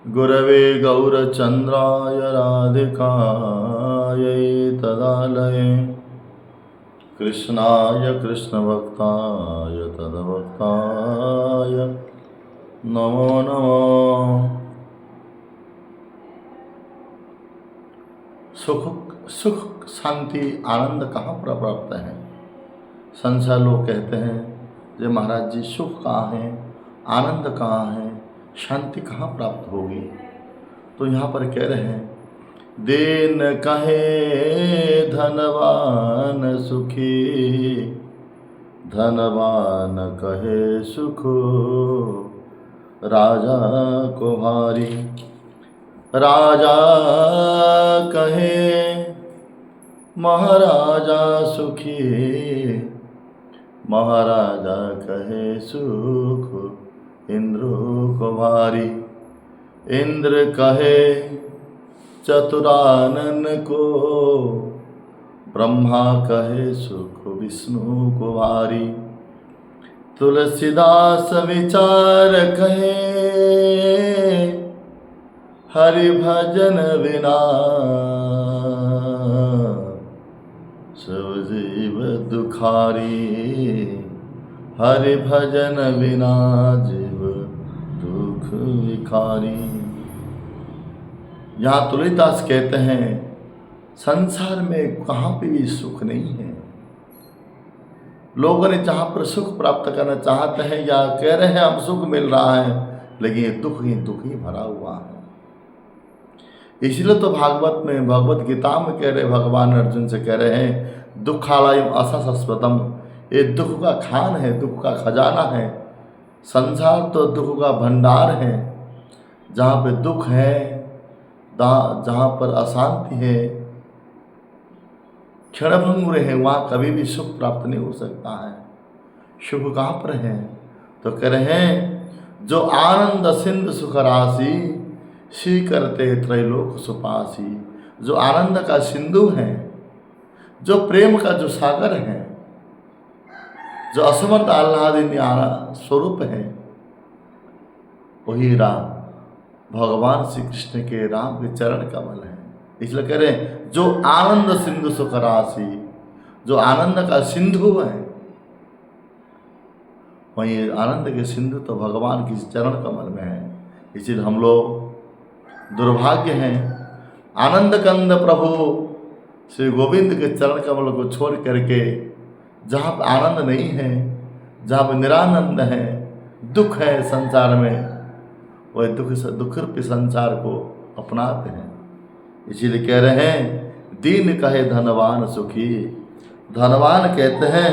गुरवे गौरचन्द्राय राधिकायै तदालये कृष्णाय कृष्णभक्ताय तद्भक्ताय नमो नमः। सुख शांति आनंद कहाँ पर प्राप्त है? संसार लोग कहते हैं जे महाराज जी सुख कहाँ है, आनंद कहाँ है, शांति कहाँ प्राप्त होगी? तो यहाँ पर कह रहे हैं दीन कहे धनवान सुखी, धनवान कहे सुख राजा को भारी। राजा कहे महाराजा सुखी, महाराजा कहे सुख इंद्र को भारी। इंद्र कहे चतुरानन को, ब्रह्मा कहे सुख विष्णु को भारी। तुलसीदास विचार कहे हरि भजन बिना, सब जीव दुखारी। हरि भजन बिना जीव दुख विखारी। यहाँ तुलसीदास कहते हैं संसार में कहाँ पे भी सुख नहीं है। लोगों ने जहाँ पर सुख प्राप्त करना चाहते हैं या कह रहे हैं हम सुख मिल रहा है, लेकिन ये दुख ही भरा हुआ है। इसलिए तो भागवत में, भगवत गीता में कह रहे भगवान अर्जुन से कह रहे हैं दुखालयम अशाश्वतम, ये दुख का खान है, दुख का खजाना है। संसार तो दुख का भंडार है। जहाँ पे दुख है, जहाँ पर अशांति है, क्षणभंगुर है, वहाँ कभी भी सुख प्राप्त नहीं हो सकता है। सुख कहाँ पर है? तो कह रहे हैं जो आनंद सिंधु सुख राशि, सी करते त्रैलोक सुपासी। जो आनंद का सिंधु है, जो प्रेम का जो सागर है, जो असमर्थ आह्लादिनी स्वरूप है, वही राम भगवान श्री कृष्ण के राम के चरण कमल है। इसलिए कह रहे हैं जो आनंद सिंधु सुख राशि, जो आनंद का सिंधु है, वही आनंद के सिंधु तो भगवान की चरण कमल में है। इसीलिए हम लोग दुर्भाग्य हैं, आनंद कंद प्रभु श्री गोविंद के चरण कमल को छोड़ करके जहाँ पर आनंद नहीं है, जहाँ पर निरानंद है, दुख है संसार में, वह दुख रूपी संसार को अपनाते हैं। इसीलिए कह रहे हैं दीन कहे धनवान सुखी। धनवान कहते हैं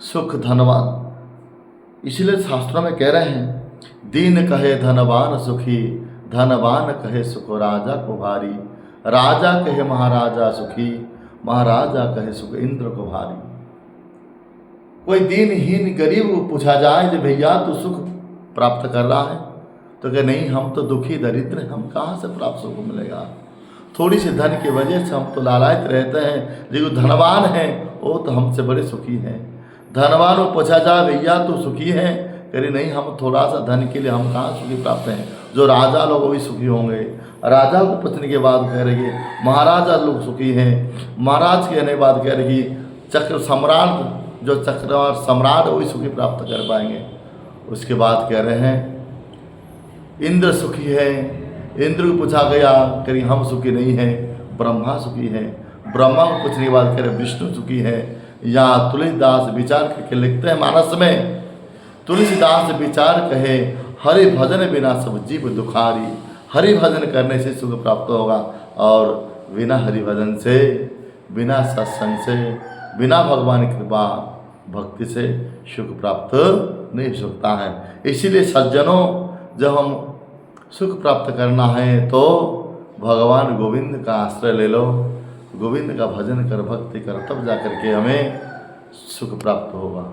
सुख धनवान। इसीलिए शास्त्रों में कह रहे हैं दीन कहे धनवान सुखी, धनवान कहे सुख राजा को भारी। राजा कहे महाराजा सुखी, महाराजा कहे सुख इंद्र को भारी। कोई दीनहीन गरीब को पूछा जाए कि भैया तू सुख प्राप्त कर रहा है, तो कहे नहीं हम तो दुखी दरिद्र हैं, हम कहाँ से प्राप्त सुख मिलेगा। थोड़ी सी धन की वजह से हम तो लालायित रहते हैं, लेकिन धनवान है वो तो हमसे बड़े सुखी हैं। धनवान को पूछा जाए भैया तू सुखी है, कहे नहीं हम थोड़ा सा धन के लिए हम कहाँ सुखी प्राप्त हैं। जो राजा लोग वो भी सुखी होंगे। राजा को पूछने के बाद कह रही महाराजा लोग सुखी हैं। महाराज कहने के बाद कह रही चक्र सम्राट, जो चक्रवार सम्राट वही सुखी प्राप्त कर पाएंगे। उसके बाद कह रहे हैं इंद्र सुखी है। इंद्र को पूछा गया कहीं हम सुखी नहीं हैं। ब्रह्मा सुखी है। ब्रह्मा को पूछने के बाद कह रहे विष्णु सुखी है। यहाँ तुलसीदास विचार करके लिखते हैं मानस में, तुलसीदास विचार कहे हरि भजन बिना सब जीव दुखारी। हरि भजन करने से सुख प्राप्त होगा, और बिना हरि भजन से, बिना सत्संग से, बिना भगवान की कृपा भक्ति से सुख प्राप्त नहीं हो सकता है। इसीलिए सज्जनों जब हम सुख प्राप्त करना है तो भगवान गोविंद का आश्रय ले लो, गोविंद का भजन कर, भक्ति कर, तब जाकर के हमें सुख प्राप्त होगा।